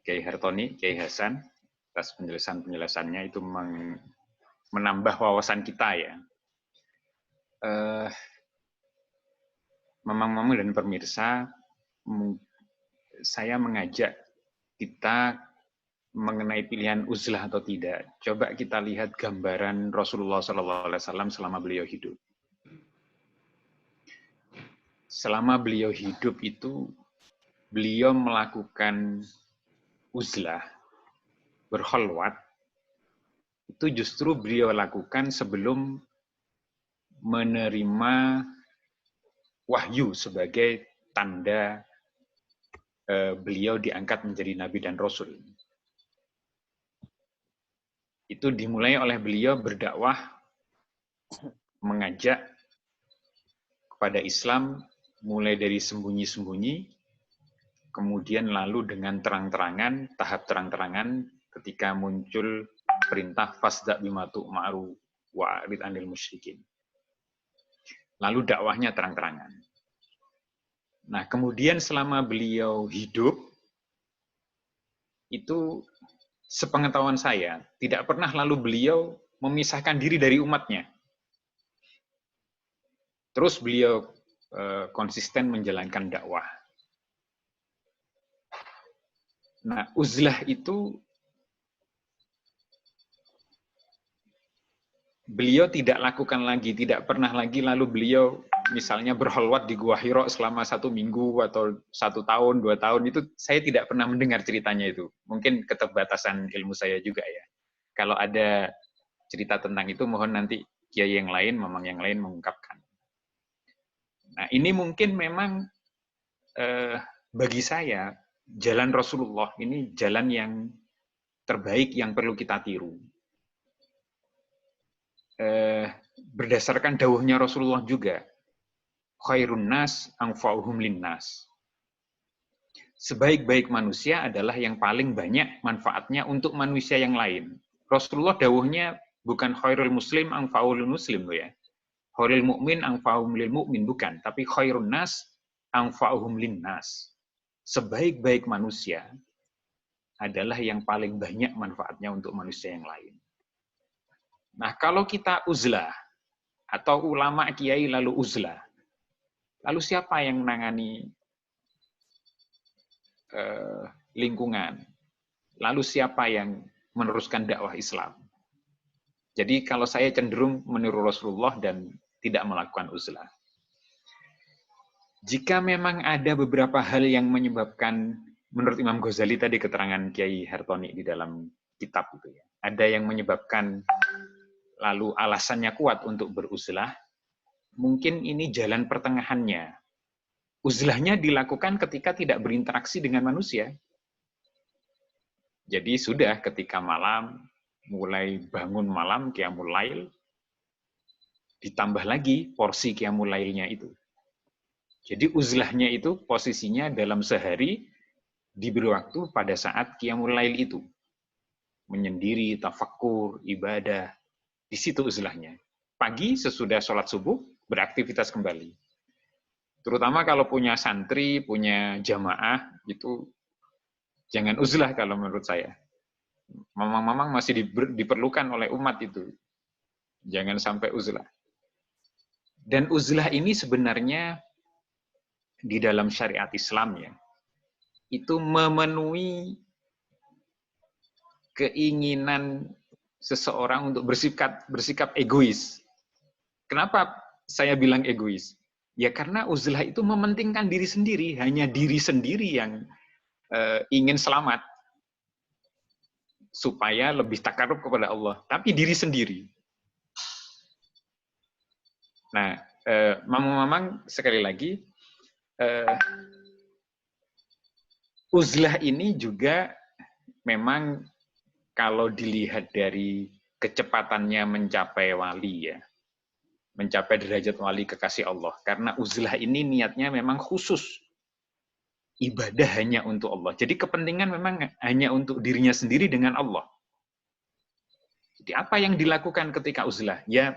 Kiai Hartoni, Kiai Hasan, atas penjelasan-penjelasannya itu menambah wawasan kita ya. Mamang-mamang dan pemirsa, saya mengajak kita mengenai pilihan uzlah atau tidak. Coba kita lihat gambaran Rasulullah SAW selama beliau hidup. Selama beliau hidup itu, beliau melakukan uzlah, berkholwat, itu justru beliau lakukan sebelum menerima wahyu sebagai tanda beliau diangkat menjadi nabi dan rasul. Itu dimulai oleh beliau berdakwah, mengajak kepada Islam mulai dari sembunyi-sembunyi, kemudian lalu dengan terang-terangan, tahap terang-terangan ketika muncul perintah fasda' bima tu'maru wa'rid 'anil musyrikin. Lalu dakwahnya terang-terangan. Nah, kemudian selama beliau hidup, itu sepengetahuan saya, tidak pernah lalu beliau memisahkan diri dari umatnya. Terus beliau konsisten menjalankan dakwah. Nah, uzlah itu beliau tidak lakukan lagi, tidak pernah lagi lalu beliau misalnya berkholwat di Gua Hira selama 1 minggu atau 1 tahun, 2 tahun, itu saya tidak pernah mendengar ceritanya itu. Mungkin keterbatasan ilmu saya juga ya. Kalau ada cerita tentang itu, mohon nanti kiai yang lain, mamang yang lain mengungkapkan. Nah, ini mungkin memang bagi saya, jalan Rasulullah ini jalan yang terbaik yang perlu kita tiru. Berdasarkan dawuhnya Rasulullah juga, khairun nas anfa'uhum linnas. Sebaik-baik manusia adalah yang paling banyak manfaatnya untuk manusia yang lain. Rasulullah dawuhnya bukan khairul muslim anfa'ul muslim loh ya. Khairul mukmin anfa'uhum lil mukmin, bukan, tapi khairun nas anfa'uhum linnas. Sebaik-baik manusia adalah yang paling banyak manfaatnya untuk manusia yang lain. Nah, kalau kita uzlah, atau ulama kiai lalu uzlah, lalu siapa yang menangani lingkungan? Lalu siapa yang meneruskan dakwah Islam? Jadi kalau saya cenderung meniru Rasulullah dan tidak melakukan uzlah. Jika memang ada beberapa hal yang menyebabkan, menurut Imam Ghazali tadi keterangan Kiai Hartoni di dalam kitab itu ya, ada yang menyebabkan lalu alasannya kuat untuk beruzlah, mungkin ini jalan pertengahannya. Uzlahnya dilakukan ketika tidak berinteraksi dengan manusia. Jadi sudah ketika malam, mulai bangun malam, qiyamul lail, ditambah lagi porsi qiyamul lailnya itu. Jadi uzlahnya itu posisinya dalam sehari diberi waktu pada saat qiyamul lail itu. Menyendiri, tafakkur, ibadah, di situ uzlahnya. Pagi sesudah sholat subuh, beraktivitas kembali. Terutama kalau punya santri, punya jamaah, itu jangan uzlah kalau menurut saya. Mamang-mamang masih diperlukan oleh umat itu. Jangan sampai uzlah. Dan uzlah ini sebenarnya di dalam syariat Islam ya, itu memenuhi keinginan seseorang untuk bersikap egois. Kenapa saya bilang egois? Ya karena uzlah itu mementingkan diri sendiri, hanya diri sendiri yang ingin selamat supaya lebih takarub kepada Allah, tapi diri sendiri. Nah, mamang-mamang sekali lagi, uzlah ini juga memang kalau dilihat dari kecepatannya mencapai wali ya, mencapai derajat wali kekasih Allah. Karena uzlah ini niatnya memang khusus. Ibadah hanya untuk Allah. Jadi kepentingan memang hanya untuk dirinya sendiri dengan Allah. Jadi apa yang dilakukan ketika uzlah? Ya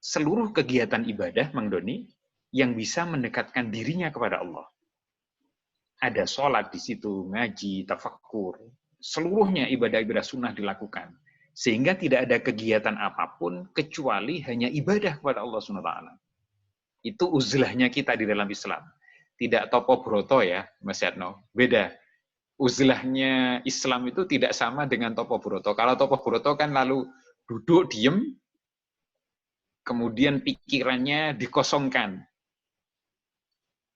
seluruh kegiatan ibadah, Mang Doni, yang bisa mendekatkan dirinya kepada Allah. ada sholat di situ, ngaji, tafakkur, seluruhnya ibadah-ibadah sunnah dilakukan. Sehingga tidak ada kegiatan apapun kecuali hanya ibadah kepada Allah SWT. Itu uzlahnya kita di dalam Islam. Tidak topo broto ya, Mas Yatno. Beda. Uzlahnya Islam itu tidak sama dengan topo broto. Kalau topo broto kan lalu duduk, diem, kemudian pikirannya dikosongkan.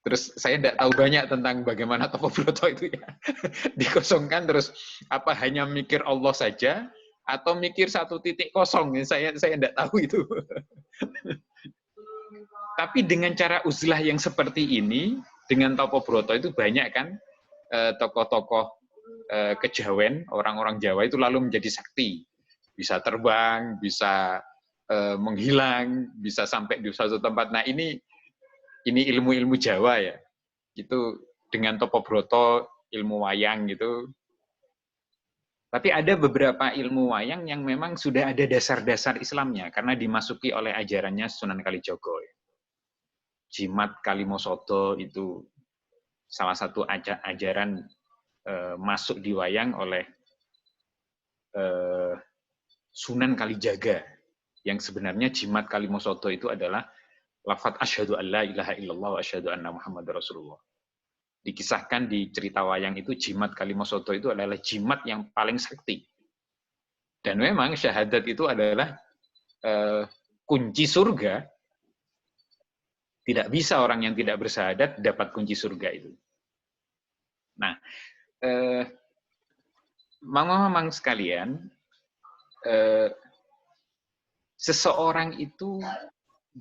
Terus saya tidak tahu banyak tentang bagaimana topo broto itu ya. Dikosongkan terus apa hanya mikir Allah saja atau mikir satu titik kosong. Saya tidak tahu itu. Tapi dengan cara uzlah yang seperti ini, dengan topo broto itu banyak kan tokoh-tokoh kejawen, orang-orang Jawa itu lalu menjadi sakti. Bisa terbang, bisa menghilang, bisa sampai di suatu tempat. Nah ini ilmu-ilmu Jawa ya. Itu dengan topo broto, ilmu wayang gitu. Tapi ada beberapa ilmu wayang yang memang sudah ada dasar-dasar Islamnya karena dimasuki oleh ajarannya Sunan Kalijogo. Jimat Kalimosodo itu salah satu ajaran masuk di wayang oleh Sunan Kalijaga, yang sebenarnya jimat Kalimosodo itu adalah lafaz asyhadu an la ilaha illallah wa asyhadu anna Muhammadar Rasulullah. Dikisahkan di cerita wayang itu jimat Kalimosodo itu adalah jimat yang paling sakti. Dan memang syahadat itu adalah kunci surga. Tidak bisa orang yang tidak bersyahadat dapat kunci surga itu. Nah, mamang sekalian, seseorang itu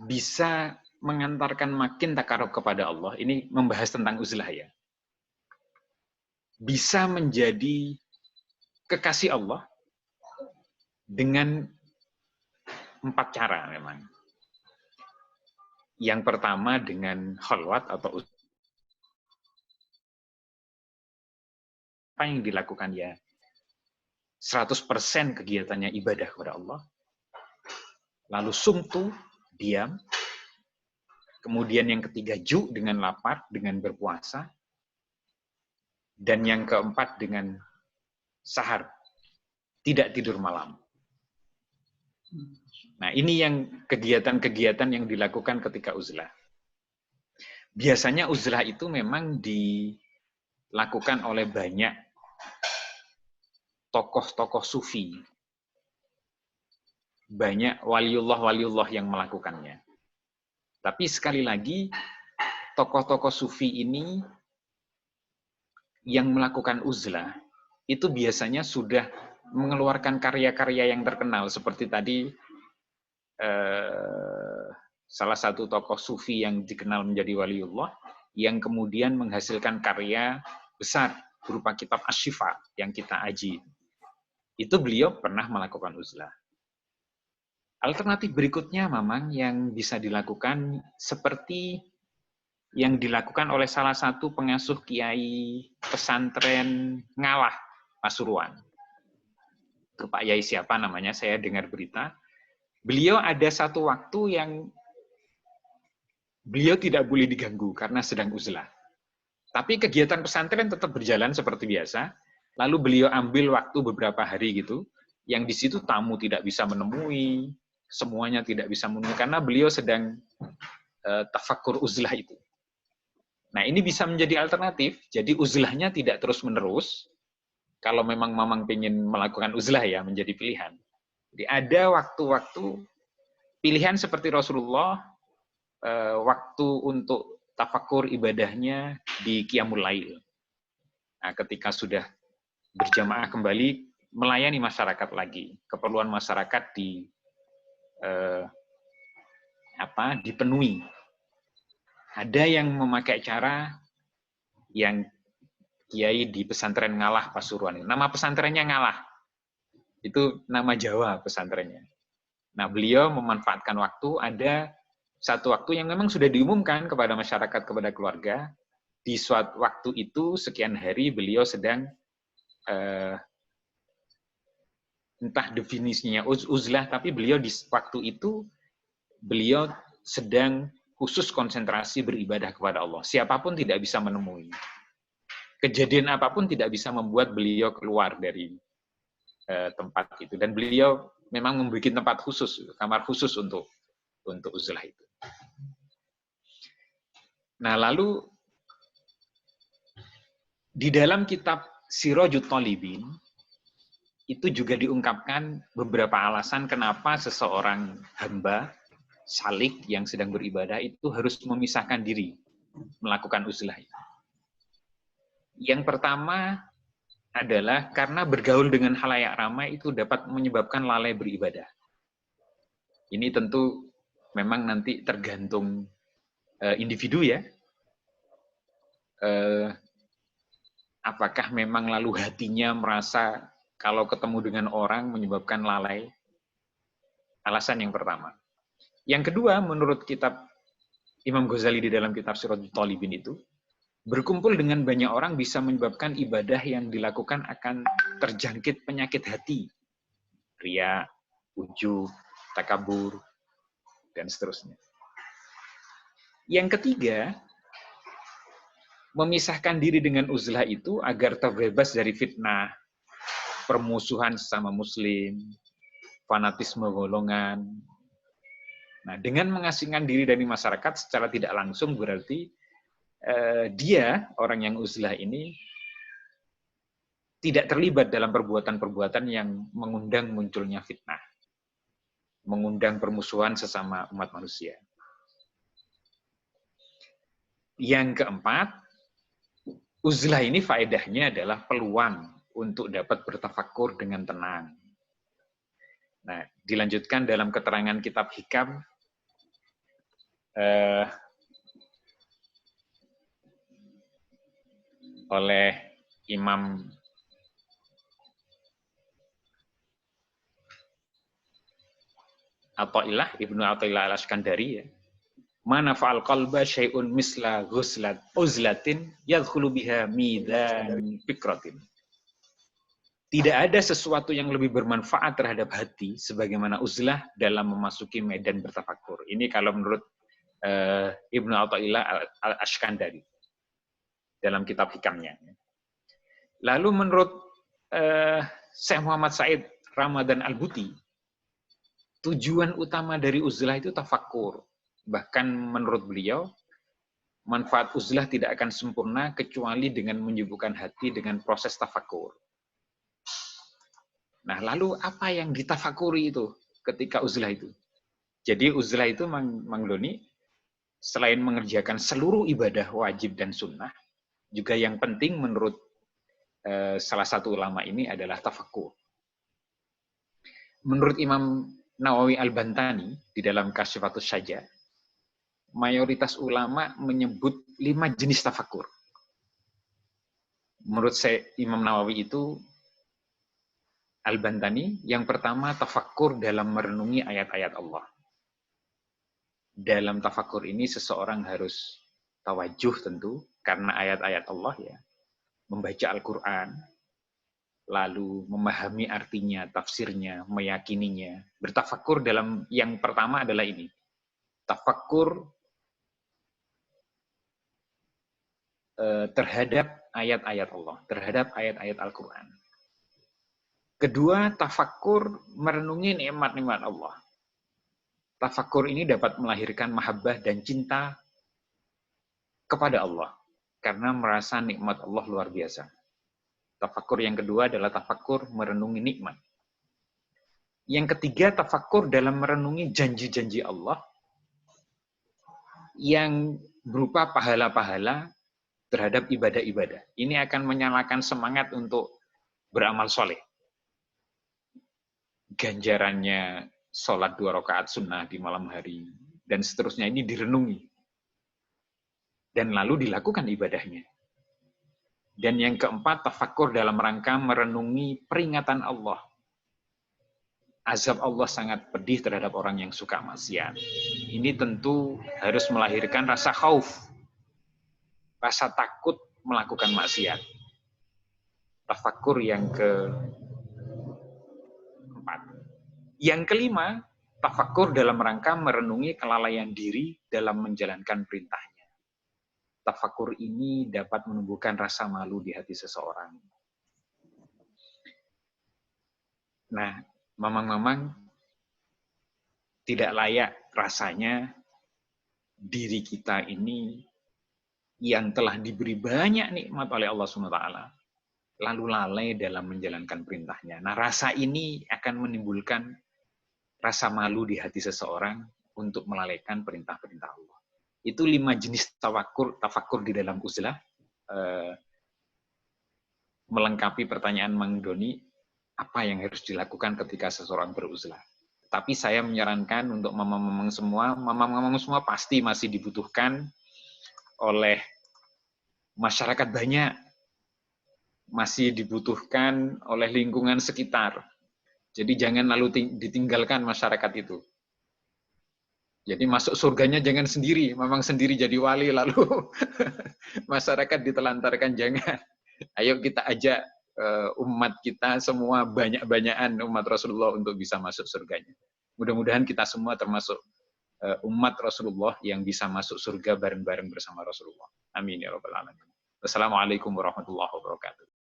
bisa mengantarkan makin takarub kepada Allah. Ini membahas tentang uzlah ya. Bisa menjadi kekasih Allah dengan 4 cara memang. Yang pertama dengan khalwat atau apa yang dilakukan ya 100% kegiatannya ibadah kepada Allah. Lalu sumtu, diam. Kemudian yang ketiga ju dengan lapar, dengan berpuasa. Dan yang keempat dengan sahar, tidak tidur malam. Nah, ini yang kegiatan-kegiatan yang dilakukan ketika uzlah. Biasanya uzlah itu memang dilakukan oleh banyak tokoh-tokoh sufi. Banyak waliullah yang melakukannya. Tapi sekali lagi, tokoh-tokoh sufi ini yang melakukan uzlah, itu biasanya sudah mengeluarkan karya-karya yang terkenal. Seperti tadi, salah satu tokoh sufi yang dikenal menjadi waliullah, yang kemudian menghasilkan karya besar, berupa kitab Asy-Syifa yang kita aji. Itu beliau pernah melakukan uzlah. Alternatif berikutnya memang yang bisa dilakukan seperti yang dilakukan oleh salah satu pengasuh kiai pesantren Ngalah, Pasuruan. Itu Pak Yai siapa namanya, saya dengar berita. Beliau ada satu waktu yang beliau tidak boleh diganggu karena sedang uzlah. Tapi kegiatan pesantren tetap berjalan seperti biasa. Lalu beliau ambil waktu beberapa hari gitu, yang di situ tamu tidak bisa menemui, semuanya tidak bisa menemui, karena beliau sedang tafakkur uzlah itu. Nah, ini bisa menjadi alternatif. Jadi uzlahnya tidak terus-menerus. Kalau memang mamang ingin melakukan uzlah ya, menjadi pilihan. Jadi ada waktu-waktu pilihan seperti Rasulullah, waktu untuk tafakkur ibadahnya di Qiyamul Lail. Nah, ketika sudah berjamaah kembali, melayani masyarakat lagi. Keperluan masyarakat dipenuhi. Ada yang memakai cara yang kiai di pesantren Ngalah Pasuruan. Nama pesantrennya Ngalah. Itu nama Jawa pesantrennya. Nah, beliau memanfaatkan waktu, ada satu waktu yang memang sudah diumumkan kepada masyarakat, kepada keluarga. Di suatu waktu itu, sekian hari beliau sedang, entah definisinya uzlah, tapi beliau di waktu itu, beliau sedang khusus konsentrasi beribadah kepada Allah. Siapapun tidak bisa menemui. kejadian apapun tidak bisa membuat beliau keluar dari tempat itu. Dan beliau memang membuat tempat khusus, kamar khusus untuk uzlah itu. Nah, lalu di dalam kitab Sirajut Thalibin itu juga diungkapkan beberapa alasan kenapa seseorang hamba salik yang sedang beribadah itu harus memisahkan diri melakukan uzlah. Yang pertama adalah karena bergaul dengan khalayak ramai itu dapat menyebabkan lalai beribadah. Ini tentu memang nanti tergantung individu ya. Apakah memang lalu hatinya merasa kalau ketemu dengan orang menyebabkan lalai? Alasan yang pertama. Yang kedua, menurut kitab Imam Ghazali di dalam kitab Sirajul Thalibin itu, berkumpul dengan banyak orang bisa menyebabkan ibadah yang dilakukan akan terjangkit penyakit hati. Riya, ujub, takabur, dan seterusnya. Yang ketiga, memisahkan diri dengan uzlah itu agar terbebas dari fitnah, permusuhan sesama muslim, fanatisme golongan. Nah, dengan mengasingkan diri dari masyarakat secara tidak langsung berarti dia, orang yang uzlah ini, tidak terlibat dalam perbuatan-perbuatan yang mengundang munculnya fitnah, mengundang permusuhan sesama umat manusia. Yang keempat, uzlah ini faedahnya adalah peluang untuk dapat bertafakur dengan tenang. Nah, dilanjutkan dalam keterangan kitab Hikam, oleh Imam Athaillah, Ibnu Athaillah al-Iskandari, ya. Mana fa'al qalba syai'un misla uzlatin yadkhulu biha midan fikratin. Tidak ada sesuatu yang lebih bermanfaat terhadap hati sebagaimana uzlah dalam memasuki medan bertafakur. Ini kalau menurut Ibnu Athaillah al-Iskandari dalam kitab Hikamnya. Lalu menurut Syekh Muhammad Said Ramadan Al-Buti, tujuan utama dari uzlah itu tafakur. Bahkan menurut beliau, manfaat uzlah tidak akan sempurna kecuali dengan menyibukkan hati dengan proses tafakur. Nah, lalu apa yang ditafakuri itu ketika uzlah itu? Jadi uzlah itu, Mang Doni, selain mengerjakan seluruh ibadah wajib dan sunnah, juga yang penting menurut salah satu ulama ini adalah tafakur. Menurut Imam Nawawi Al-Bantani di dalam Kasyifatus Syajah, mayoritas ulama menyebut 5 jenis tafakur. Menurut saya, Imam Nawawi itu, Al-Bantani, yang pertama tafakur dalam merenungi ayat-ayat Allah. Dalam tafakur ini seseorang harus tawajuh tentu, karena ayat-ayat Allah ya, membaca Al-Quran, lalu memahami artinya, tafsirnya, meyakininya. Bertafakur dalam yang pertama adalah ini. Tafakur terhadap ayat-ayat Allah, terhadap ayat-ayat Al-Quran. Kedua, tafakur merenungi nikmat-nikmat Allah. Tafakur ini dapat melahirkan mahabbah dan cinta kepada Allah, karena merasa nikmat Allah luar biasa. Tafakur yang kedua adalah tafakur merenungi nikmat. Yang ketiga, tafakur dalam merenungi janji-janji Allah yang berupa pahala-pahala terhadap ibadah-ibadah. Ini akan menyalakan semangat untuk beramal soleh. Ganjarannya sholat 2 rakaat sunnah di malam hari, dan seterusnya ini direnungi. Dan lalu dilakukan ibadahnya. Dan yang keempat, tafakur dalam rangka merenungi peringatan Allah. Azab Allah sangat pedih terhadap orang yang suka maksiat. Ini tentu harus melahirkan rasa khauf, rasa takut melakukan maksiat. Tafakur yang keempat. Yang kelima, tafakur dalam rangka merenungi kelalaian diri dalam menjalankan perintahnya. tafakur ini dapat menumbuhkan rasa malu di hati seseorang. Nah, mamang-mamang, tidak layak rasanya diri kita ini yang telah diberi banyak nikmat oleh Allah SWT, lalu lalai dalam menjalankan perintahnya. Nah, rasa ini akan menimbulkan rasa malu di hati seseorang untuk melalaikan perintah-perintah Allah. Itu 5 jenis tafakur di dalam uzlah. Melengkapi pertanyaan Mang Doni, apa yang harus dilakukan ketika seseorang beruzlah. Tapi saya menyarankan untuk mamang-mamang semua pasti masih dibutuhkan oleh masyarakat banyak, masih dibutuhkan oleh lingkungan sekitar. Jadi jangan lalu ditinggalkan masyarakat itu. Jadi masuk surganya jangan sendiri, memang sendiri jadi wali lalu masyarakat ditelantarkan, jangan. Ayo kita ajak umat kita semua banyak-banyakan umat Rasulullah untuk bisa masuk surganya. Mudah-mudahan kita semua termasuk umat Rasulullah yang bisa masuk surga bareng-bareng bersama Rasulullah. Amin ya rabbal alamin. Wassalamualaikum warahmatullahi wabarakatuh.